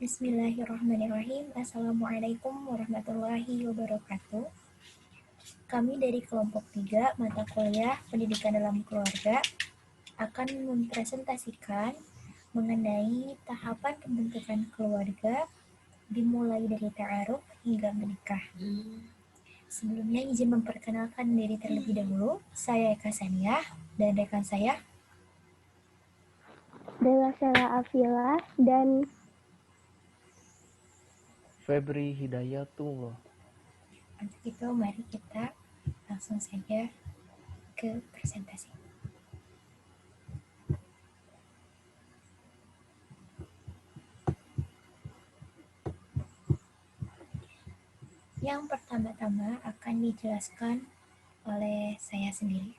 Bismillahirrahmanirrahim. Assalamualaikum warahmatullahi wabarakatuh. Kami dari kelompok 3 mata kuliah Pendidikan dalam Keluarga akan mempresentasikan mengenai tahapan pembentukan keluarga dimulai dari ta'aruf hingga menikah. Sebelumnya izin memperkenalkan diri terlebih dahulu. Saya Eka Saniah dan rekan saya Della Sela Afila dan Febri Hidayatullah. Untuk itu mari kita langsung saja ke presentasi. Yang pertama-tama akan dijelaskan oleh saya sendiri.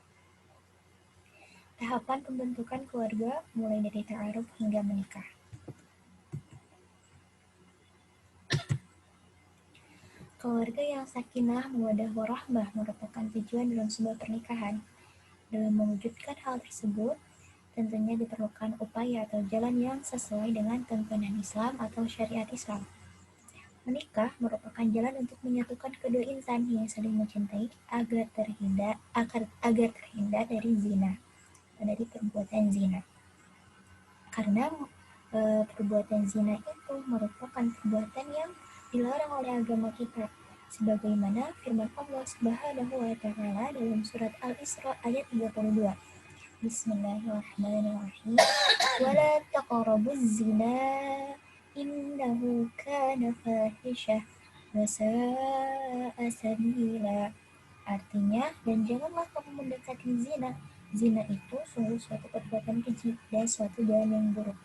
Tahapan pembentukan keluarga mulai dari ta'aruf hingga menikah. Keluarga yang sakinah, mawaddah warahmah merupakan tujuan dalam sebuah pernikahan. Dalam mewujudkan hal tersebut, tentunya diperlukan upaya atau jalan yang sesuai dengan tuntunan Islam atau syariat Islam. Menikah merupakan jalan untuk menyatukan kedua insan yang saling mencintai agar terhindar dari zina, dari perbuatan zina. Karena perbuatan zina itu merupakan perbuatan yang dilarang oleh agama kita, sebagaimana firman Allah Subhanahu wa taala dalam surat Al-Isra ayat 32. Bismillahirrahmanirrahim. Wala taqrabuz zina innahu kana fahisyah wa sa'a sabila. Artinya, dan janganlah kamu mendekati zina. Zina itu sungguh suatu perbuatan keji dan suatu jalan yang buruk.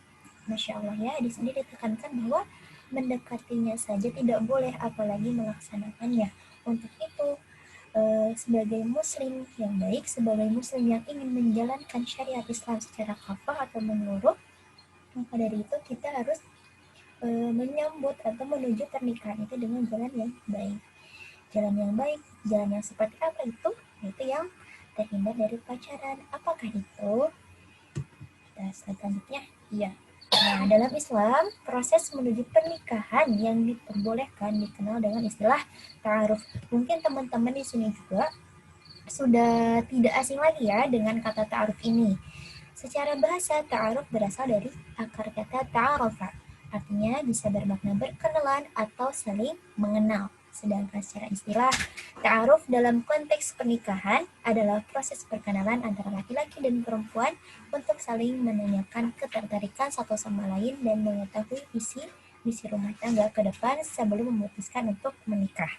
Masya Allah ya, di sini ditekankan bahwa mendekatinya saja tidak boleh, apalagi melaksanakannya. Untuk itu, sebagai muslim yang baik, sebagai muslim yang ingin menjalankan syariat Islam secara kafah atau menyeluruh, maka dari itu kita harus menyambut atau menuju pernikahan itu dengan jalan yang baik. Jalan yang baik, jalan yang seperti apa itu? Yaitu yang terhindar dari pacaran. Apakah itu? Kita selanjutnya, iya. Nah, dalam Islam, proses menuju pernikahan yang diperbolehkan dikenal dengan istilah ta'aruf. Mungkin teman-teman di sini juga sudah tidak asing lagi ya dengan kata ta'aruf ini. Secara bahasa, ta'aruf berasal dari akar kata ta'arafa. Artinya bisa bermakna berkenalan atau saling mengenal. Sedangkan secara istilah, ta'aruf dalam konteks pernikahan adalah proses perkenalan antara laki-laki dan perempuan untuk saling menanyakan ketertarikan satu sama lain dan mengetahui misi rumah tangga ke depan sebelum memutuskan untuk menikah.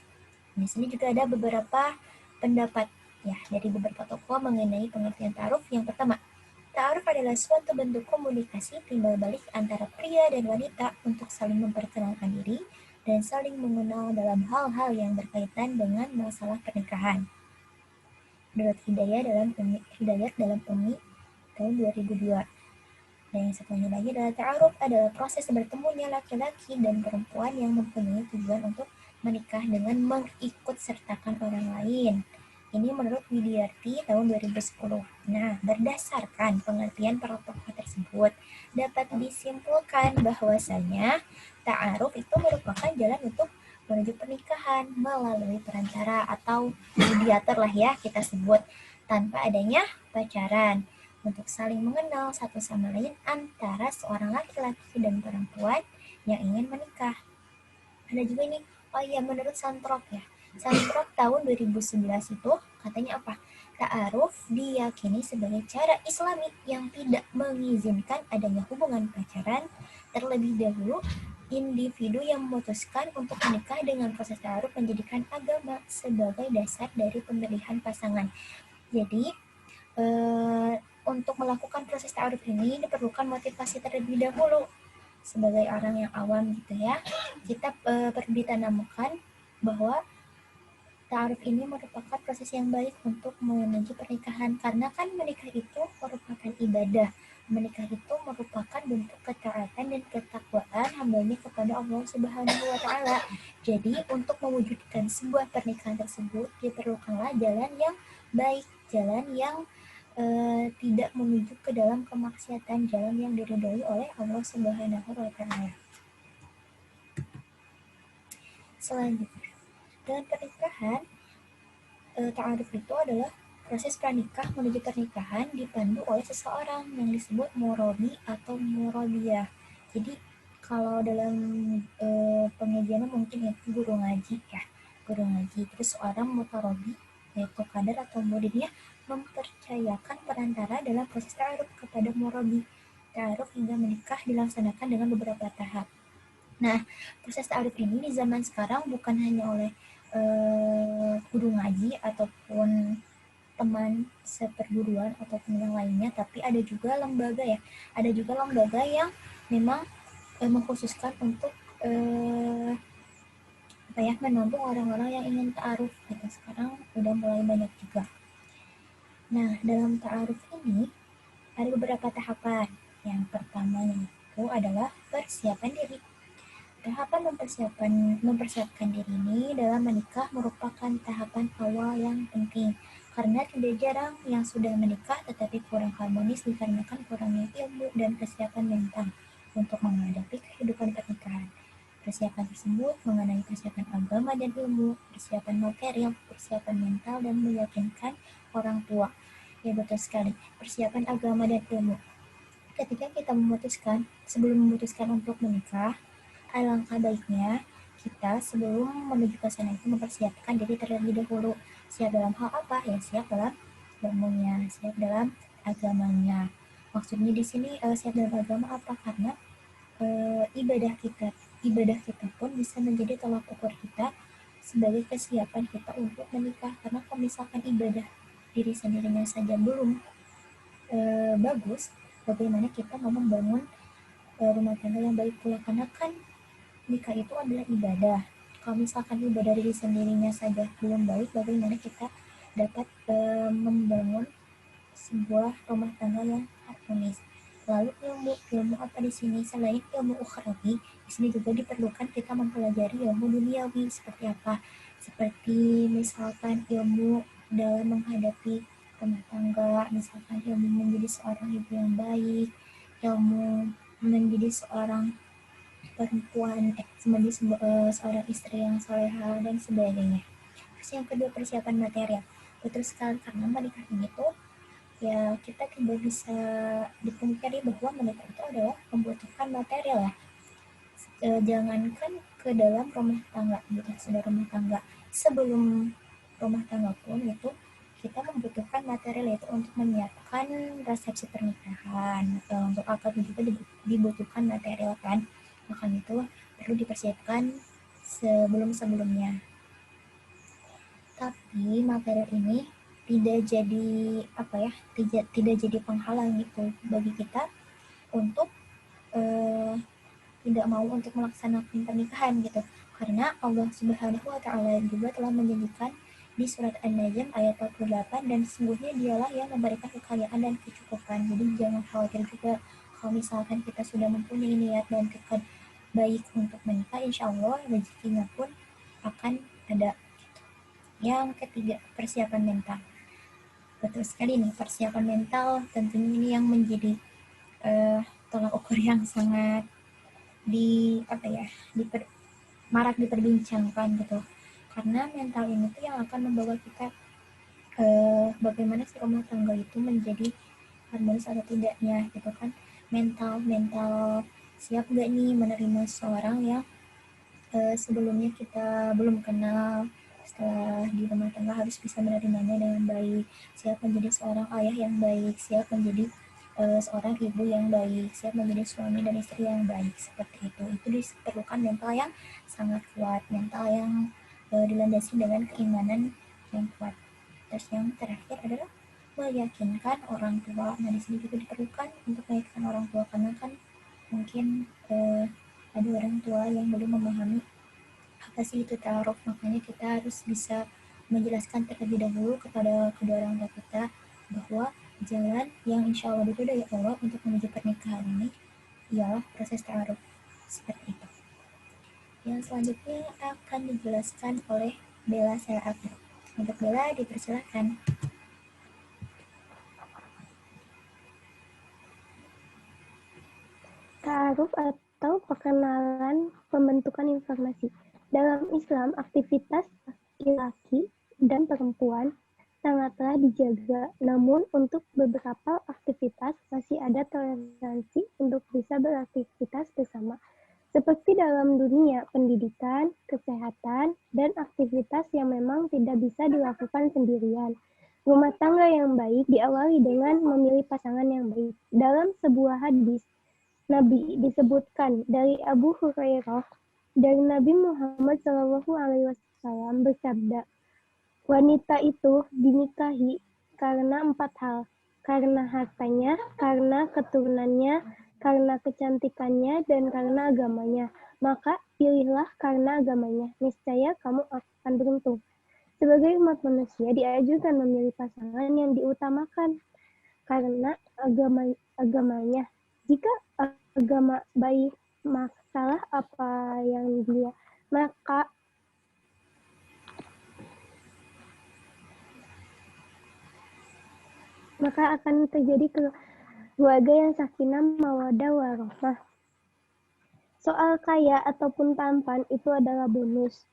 Di sini juga ada beberapa pendapat ya dari beberapa tokoh mengenai pengertian ta'aruf. Yang pertama, ta'aruf adalah suatu bentuk komunikasi timbal balik antara pria dan wanita untuk saling memperkenalkan diri dan saling mengenal dalam hal-hal yang berkaitan dengan masalah pernikahan. Menurut Hidayat dalam Umi tahun 2002. Dan yang satunya lagi adalah ta'aruf adalah proses bertemunya laki-laki dan perempuan yang mempunyai tujuan untuk menikah dengan mengikut sertakan orang lain. Ini menurut Widiarti tahun 2010. Nah, berdasarkan pengertian para tokoh tersebut, dapat disimpulkan bahwasanya ta'aruf itu merupakan jalan untuk menuju pernikahan melalui perantara atau mediator lah ya kita sebut, tanpa adanya pacaran, untuk saling mengenal satu sama lain antara seorang laki-laki dan perempuan yang ingin menikah. Ada juga ini, oh iya, menurut Santrop ya, Santrop tahun 2011 itu katanya apa? Ta'aruf diyakini sebagai cara Islami yang tidak mengizinkan adanya hubungan pacaran. Terlebih dahulu, individu yang memutuskan untuk menikah dengan proses ta'aruf menjadikan agama sebagai dasar dari pemilihan pasangan. Jadi, untuk melakukan proses ta'aruf ini diperlukan motivasi terlebih dahulu. Sebagai orang yang awam gitu ya, kita perlu ditanamkan bahwa ta'aruf ini merupakan proses yang baik untuk menuju pernikahan, karena kan menikah itu merupakan ibadah. Menikah itu merupakan bentuk ketaatan dan ketakwaan hambanya kepada Allah Subhanahu wa taala. Jadi, untuk mewujudkan sebuah pernikahan tersebut diperlukanlah jalan yang baik, jalan yang tidak menuju ke dalam kemaksiatan, jalan yang diridhoi oleh Allah Subhanahu wa taala. selanjutnya. Dalam pernikahan, ta'aruf itu adalah proses pranikah menuju pernikahan dipandu oleh seseorang yang disebut murabi atau murabiyah. Jadi kalau dalam pengajian mungkin itu guru ngaji ya, guru ngaji. Terus seorang mutarabi yaitu kader atau muridnya mempercayakan perantara dalam proses ta'aruf kepada murabi. Ta'aruf hingga menikah dilaksanakan dengan beberapa tahap. Nah, proses ta'aruf ini di zaman sekarang bukan hanya oleh guru ngaji ataupun teman seperguruan ataupun yang lainnya, tapi ada juga lembaga ya. Ada juga lembaga yang memang mengkhususkan untuk menampung orang-orang yang ingin ta'aruf gitu. Sekarang udah mulai banyak juga. Nah, dalam ta'aruf ini ada beberapa tahapan. Yang pertamanya itu adalah persiapan diri. Tahapan mempersiapkan diri ini dalam menikah merupakan tahapan awal yang penting, karena tidak jarang yang sudah menikah tetapi kurang harmonis dikarenakan kurangnya ilmu dan kesiapan mental untuk menghadapi kehidupan pernikahan. Persiapan tersebut mengenai persiapan agama dan ilmu, persiapan material, persiapan mental, dan meyakinkan orang tua. Ya betul sekali, persiapan agama dan ilmu. Ketika kita sebelum memutuskan untuk menikah, alangkah baiknya kita sebelum menuju ke sana itu mempersiapkan diri terlebih dahulu. Siap dalam hal apa? Ya siap dalam ilmunya, siap dalam agamanya. Maksudnya di sini siap dalam agama apa? Karena ibadah kita pun bisa menjadi tolak ukur kita sebagai kesiapan kita untuk menikah. Karena kalau misalkan ibadah diri sendirinya saja belum bagus, bagaimana kita mau membangun rumah tangga yang baik pula? Karena kan nikah itu adalah ibadah. Kalau misalkan ibadah diri sendirinya saja belum baik, bagaimana kita dapat membangun sebuah rumah tangga yang harmonis? Lalu ilmu apa di sini? Selain ilmu ukhrawi, di sini juga diperlukan kita mempelajari ilmu duniawi seperti apa? Seperti misalkan ilmu dalam menghadapi rumah tangga, misalkan ilmu menjadi seorang ibu yang baik, ilmu menjadi seorang perempuan, menjadi seorang istri yang soleha dan sebagainya. Terus yang kedua, persiapan material. Betul sekali, karena menikah ini tuh ya kita tidak bisa dipungkiri bahwa menikah itu adalah membutuhkan material ya. Jangankan ke dalam rumah tangga gitu, sudah rumah tangga, sebelum rumah tangga pun itu kita membutuhkan material itu untuk menyiapkan resepsi pernikahan. Untuk akad juga dibutuhkan material kan, makanya itu perlu dipersiapkan sebelumnya. Tapi material ini tidak jadi penghalang gitu bagi kita untuk tidak mau untuk melaksanakan pernikahan gitu, karena Allah Subhanahu wa Ta'ala juga telah menjanjikan di surat An-Najm ayat 48, dan sesungguhnya dialah yang memberikan kekayaan dan kecukupan. Jadi jangan khawatir juga kalau misalkan kita sudah mempunyai niat dan tekad baik untuk menikah, insya Allah rezekinya pun akan ada. Yang ketiga, persiapan mental. Betul sekali nih, persiapan mental tentunya ini yang menjadi tolak ukur yang sangat marak diperbincangkan gitu, karena mental ini tuh yang akan membawa kita bagaimana si rumah tangga itu menjadi harmonis atau tidaknya gitu kan. Mental siap gak nih menerima seorang yang sebelumnya kita belum kenal, setelah di rumah tangga harus bisa menerimanya dengan baik, siap menjadi seorang ayah yang baik, siap menjadi seorang ibu yang baik, siap menjadi suami dan istri yang baik, seperti itu. Itu diperlukan mental yang sangat kuat, mental yang dilandasi dengan keimanan yang kuat. Terus yang terakhir adalah meyakinkan orang tua. Nah, di sini juga diperlukan untuk meyakinkan orang tua, karena kan mungkin ada orang tua yang belum memahami apa sih itu ta'aruf, makanya kita harus bisa menjelaskan terlebih dahulu kepada kedua orang tua kita bahwa jalan yang insya Allah diridhoi Allah untuk menuju pernikahan ini ialah proses ta'aruf, seperti itu. Yang selanjutnya akan dijelaskan oleh Bella Salafi. Untuk Bella dipersilakan. Ta'aruf atau perkenalan pembentukan informasi. Dalam Islam, aktivitas laki-laki dan perempuan sangatlah dijaga, namun untuk beberapa aktivitas masih ada toleransi untuk bisa beraktivitas bersama, seperti dalam dunia pendidikan, kesehatan, dan aktivitas yang memang tidak bisa dilakukan sendirian. Rumah tangga yang baik diawali dengan memilih pasangan yang baik. Dalam sebuah hadis, Nabi disebutkan dari Abu Hurairah dari Nabi Muhammad SAW bersabda, wanita itu dinikahi karena 4 hal, karena hartanya, karena keturunannya, karena kecantikannya, dan karena agamanya. Maka pilihlah karena agamanya, niscaya kamu akan beruntung. Sebagai umat manusia dianjurkan memilih pasangan yang diutamakan karena agamanya. Jika agama baik, masalah apa yang dia maka akan terjadi keluarga yang sakinah mawaddah warahmah. Soal kaya ataupun tampan itu adalah bonus.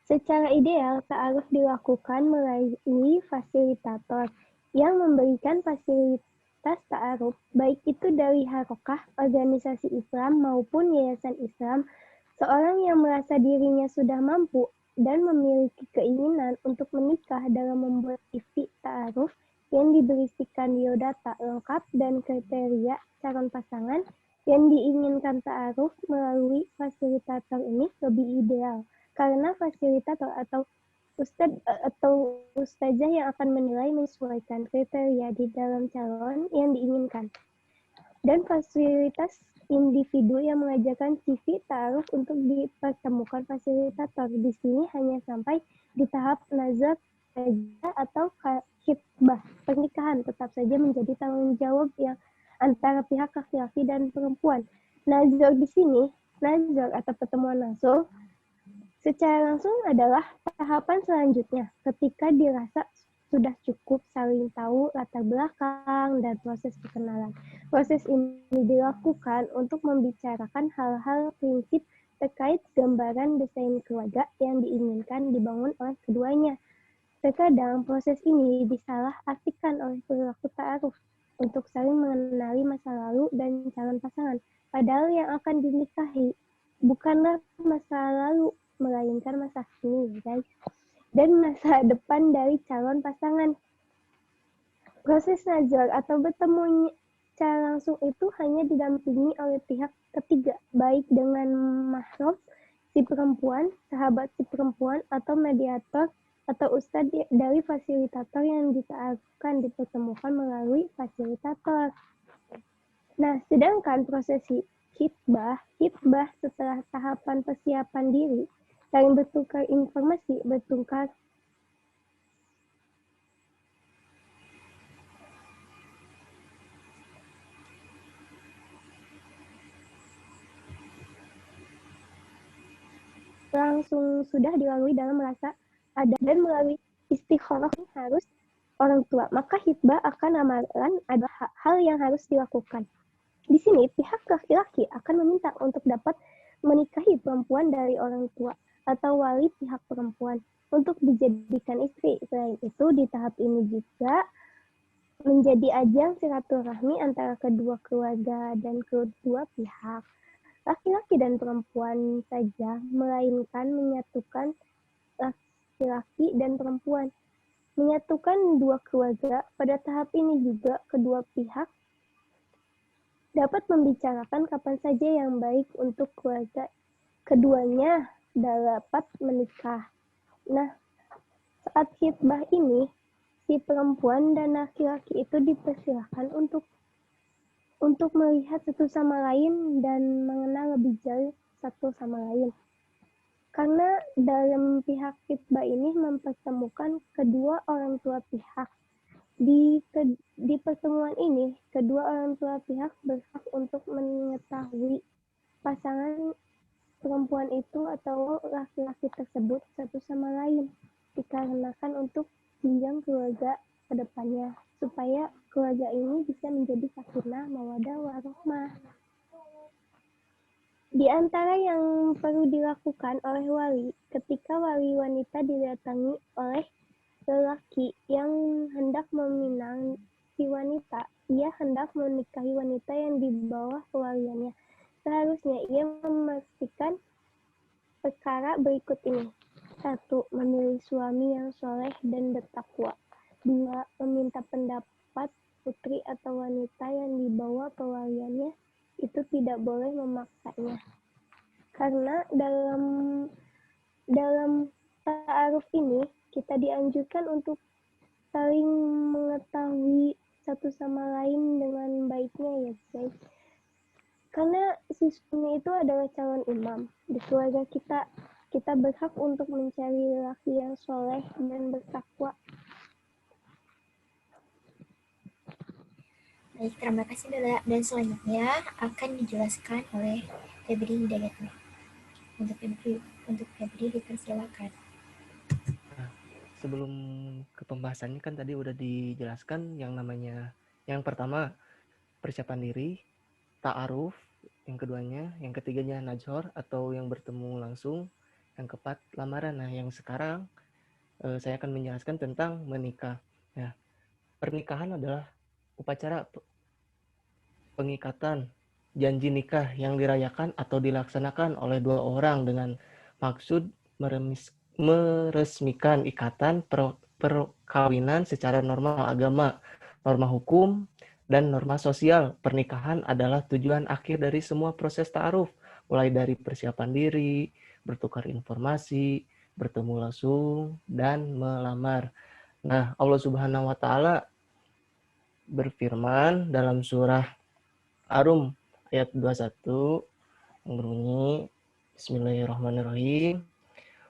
Secara ideal, ta'aruf dilakukan melalui fasilitator yang memberikan fasilitas ta'aruf, baik itu dari harokah, organisasi Islam maupun yayasan Islam. Seorang yang merasa dirinya sudah mampu dan memiliki keinginan untuk menikah dalam membuat CV ta'aruf yang diberisikan biodata lengkap dan kriteria calon pasangan yang diinginkan ta'aruf melalui fasilitator ini lebih ideal, karena fasilitator atau ustazah yang akan menilai menyesuaikan kriteria di dalam calon yang diinginkan. Dan fasilitas individu yang mengajarkan CV ta'aruf untuk dipertemukan fasilitator. Di sini hanya sampai di tahap nazar saja atau khitbah. Pernikahan tetap saja menjadi tanggung jawab yang antara pihak laki-laki dan perempuan. Nazar di sini, nazar atau pertemuan langsung, secara langsung adalah tahapan selanjutnya ketika dirasa sudah cukup saling tahu latar belakang dan proses perkenalan. Proses ini dilakukan untuk membicarakan hal-hal prinsip terkait gambaran desain keluarga yang diinginkan dibangun oleh keduanya. Terkadang proses ini disalah-artikan oleh perilaku ta'aruf untuk saling mengenali masa lalu dan calon pasangan. Padahal yang akan dinikahi bukanlah masa lalu, melainkan masa kini, guys, dan masa depan dari calon pasangan. Proses nazar atau bertemu secara langsung itu hanya didampingi oleh pihak ketiga, baik dengan mahram si perempuan, sahabat si perempuan, atau mediator atau ustadz dari fasilitator yang dita'arufkan dipertemukan melalui fasilitator. Nah, sedangkan proses khitbah setelah tahapan persiapan diri, saling bertukar informasi, bertukar langsung sudah dilalui dalam merasa ada dan melalui istikharah harus orang tua. Maka khitbah akan amalan adalah hal yang harus dilakukan. Di sini pihak laki-laki akan meminta untuk dapat menikahi perempuan dari orang tua atau wali pihak perempuan untuk dijadikan istri. Selain itu, di tahap ini juga menjadi ajang silaturahmi antara kedua keluarga dan kedua pihak. Laki-laki dan perempuan saja, melainkan menyatukan laki-laki dan perempuan. Menyatukan dua keluarga, pada tahap ini juga kedua pihak dapat membicarakan kapan saja yang baik untuk keluarga keduanya dapat menikah. Nah, saat khitbah ini, si perempuan dan laki-laki itu dipersilahkan untuk melihat satu sama lain dan mengenal lebih jauh satu sama lain. Karena dalam pihak khitbah ini mempertemukan kedua orang tua pihak. Di pertemuan ini, kedua orang tua pihak berhak untuk mengetahui pasangan perempuan itu atau laki-laki tersebut satu sama lain, dikarenakan untuk jenjang keluarga ke depannya, supaya keluarga ini bisa menjadi sakinah mawaddah warahmah. Di antara yang perlu dilakukan oleh wali ketika wali wanita didatangi oleh lelaki yang hendak meminang si wanita, ia hendak menikahi wanita yang di bawah kewaliannya. Seharusnya ia memastikan perkara berikut ini. 1. Memilih suami yang soleh dan bertakwa. 2. Meminta pendapat putri atau wanita yang di bawah kewaliannya, itu tidak boleh memaksanya. Karena dalam ta'aruf ini kita dianjurkan untuk saling mengetahui satu sama lain dengan baiknya ya guys. Karena si suami itu adalah calon imam di keluarga kita. Kita berhak untuk mencari lelaki yang soleh dan bertakwa. Baik, terima kasih Bella. Dan selanjutnya akan dijelaskan oleh Febri Hidayatullah. Untuk Febri dipersilakan. Nah, sebelum ke pembahasannya kan tadi udah dijelaskan yang namanya, yang pertama persiapan diri, ta'aruf, yang keduanya, yang ketiganya najhor atau yang bertemu langsung, yang keempat lamaran. Nah, yang sekarang saya akan menjelaskan tentang menikah. Nah, pernikahan adalah upacara pengikatan janji nikah yang dirayakan atau dilaksanakan oleh dua orang dengan maksud meresmikan ikatan perkawinan secara norma agama, norma hukum, dan norma sosial. Pernikahan adalah tujuan akhir dari semua proses ta'aruf, mulai dari persiapan diri, bertukar informasi, bertemu langsung, dan melamar. Nah, Allah Subhanahu wa Ta'ala berfirman dalam surah Arum ayat 21 yang berbunyi Bismillahirrahmanirrahim.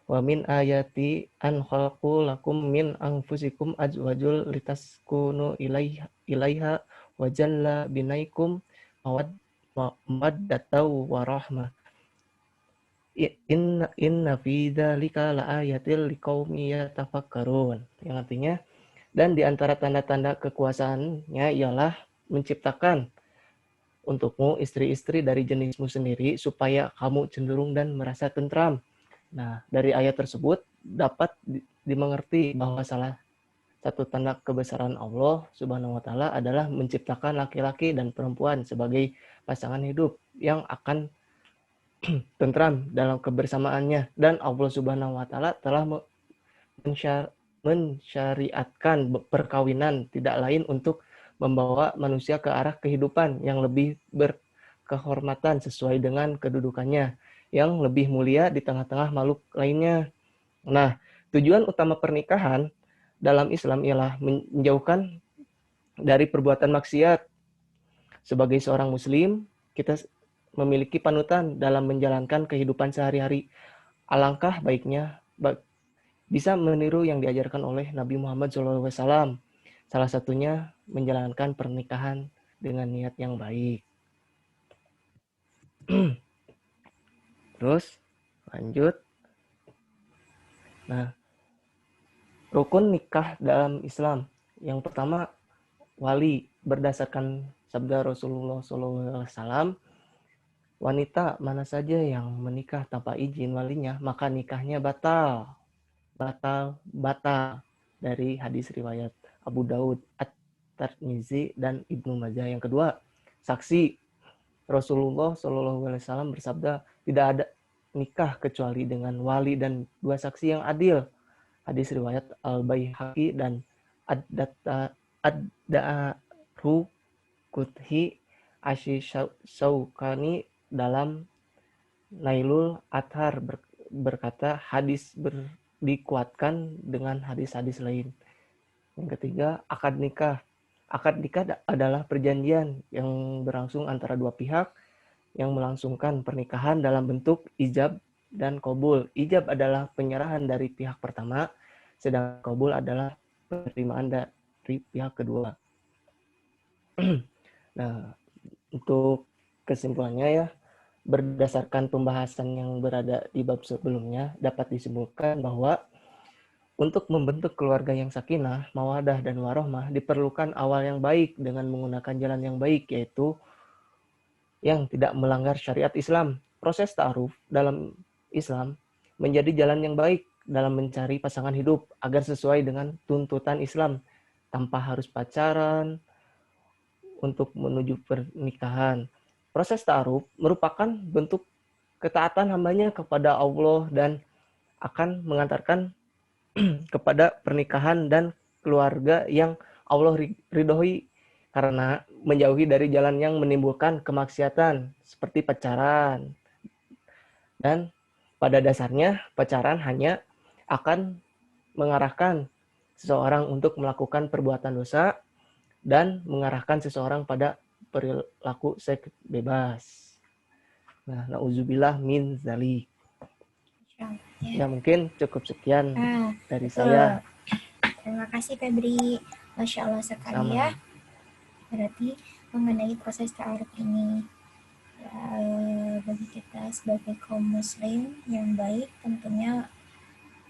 Wa min ayati an khalaqu lakum min anfusikum azwajul litaskunu ilaiha wa jalla binaikum mawaddatan wa rahmah. Inna fi dzalika laayatil liqaumi yatafakkarun. Yang artinya, dan di antara tanda-tanda kekuasaannya ialah menciptakan untukmu istri-istri dari jenismu sendiri supaya kamu cenderung dan merasa tentram. Nah, dari ayat tersebut dapat dimengerti bahwa salah satu tanda kebesaran Allah Subhanahu wa Ta'ala adalah menciptakan laki-laki dan perempuan sebagai pasangan hidup yang akan tentram dalam kebersamaannya, dan Allah Subhanahu wa Ta'ala telah mensyariatkan perkawinan tidak lain untuk membawa manusia ke arah kehidupan yang lebih berkehormatan sesuai dengan kedudukannya yang lebih mulia di tengah-tengah makhluk lainnya. Nah, tujuan utama pernikahan dalam Islam ialah menjauhkan dari perbuatan maksiat. Sebagai seorang muslim, kita memiliki panutan dalam menjalankan kehidupan sehari-hari. Alangkah baiknya bisa meniru yang diajarkan oleh Nabi Muhammad SAW. Salah satunya menjalankan pernikahan dengan niat yang baik. Terus lanjut. Nah, rukun nikah dalam Islam. Yang pertama, wali. Berdasarkan sabda Rasulullah SAW, wanita mana saja yang menikah tanpa izin walinya, maka nikahnya batal. Dari hadis riwayat Abu Daud, At-Tirmizi, dan Ibnu Majah. Yang kedua, saksi. Rasulullah SAW bersabda, tidak ada nikah kecuali dengan wali dan dua saksi yang adil. Hadis riwayat Al-Baihaqi dan Ad-Da'ru Kuthi Asy-Syaukani dalam Nailul Athar berkata hadis dikuatkan dengan hadis-hadis lain. Yang ketiga, akad nikah. Akad nikah adalah perjanjian yang berlangsung antara dua pihak yang melangsungkan pernikahan dalam bentuk ijab dan qabul. Ijab adalah penyerahan dari pihak pertama, sedangkan qabul adalah penerimaan dari pihak kedua. Nah, untuk kesimpulannya ya, berdasarkan pembahasan yang berada di bab sebelumnya, dapat disimpulkan bahwa untuk membentuk keluarga yang sakinah, mawadah, dan warohmah diperlukan awal yang baik dengan menggunakan jalan yang baik, yaitu yang tidak melanggar syariat Islam. proses ta'aruf dalam Islam menjadi jalan yang baik dalam mencari pasangan hidup agar sesuai dengan tuntutan Islam tanpa harus pacaran untuk menuju pernikahan. Proses ta'aruf merupakan bentuk ketaatan hambanya kepada Allah dan akan mengantarkan kepada pernikahan dan keluarga yang Allah ridhoi karena menjauhi dari jalan yang menimbulkan kemaksiatan seperti pacaran. Dan pada dasarnya pacaran hanya akan mengarahkan seseorang untuk melakukan perbuatan dosa dan mengarahkan seseorang pada perilaku seks bebas. Nah, nauzubillah min zalik. Ya, mungkin cukup sekian dari betul. saya. Terima kasih Febri, Masya Allah sekali ya. Berarti mengenai proses ta'aruf ini, ya, bagi kita sebagai kaum muslim yang baik, tentunya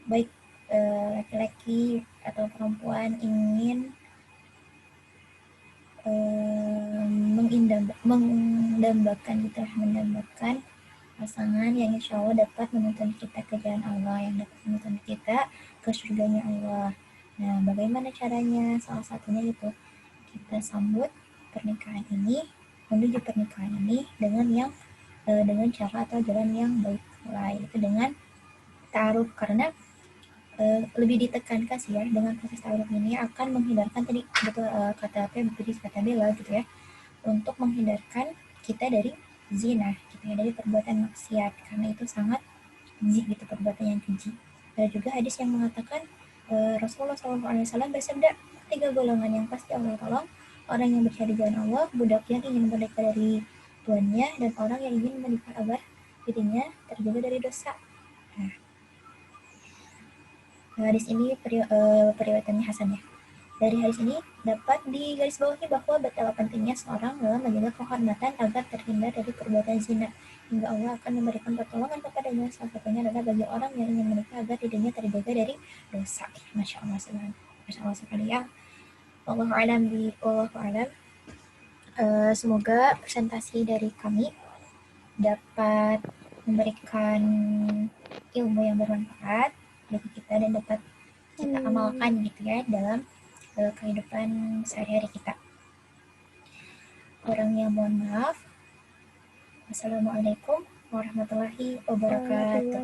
baik laki-laki atau perempuan ingin mendambakan pasangan yang insya Allah dapat menuntun kita ke jalan Allah, yang dapat menuntun kita ke surganya Allah. Nah, bagaimana caranya? Salah satunya itu kita sambut pernikahan ini, menuju pernikahan ini dengan cara atau jalan yang baik pula, yaitu dengan ta'aruf. Karena lebih ditekankan sih ya, dengan proses ta'aruf ini akan menghindarkan tadi betul kata Bella gitu ya, untuk menghindarkan kita dari zina gitu ya, dari perbuatan maksiat, karena itu sangat keji gitu, perbuatan yang keji. Ada juga hadis yang mengatakan Rasulullah SAW bersabda, 3 golongan yang pasti Allah tolong: orang yang bercari jalan Allah, budak yang ingin merdeka dari tuannya, dan orang yang ingin menikah agar dirinya terjaga dari dosa. Nah, hadis ini periwayatannya Hasan ya. Dari hadis ini dapat digarisbawahi bahwa betapa pentingnya seorang dalam menjaga kehormatan agar terhindar dari perbuatan zina, hingga Allah akan memberikan pertolongan kepadanya. Salah satunya adalah bagi orang yang ingin menikah agar dirinya terjaga dari dosa. Masya Allah sekali ya. Wallahu a'lam wallahu a'lam. Semoga presentasi dari kami dapat memberikan ilmu yang bermanfaat bagi kita dan dapat kita amalkan gitu ya dalam kehidupan sehari-hari kita. Kurangnya mohon maaf. Wassalamualaikum warahmatullahi wabarakatuh.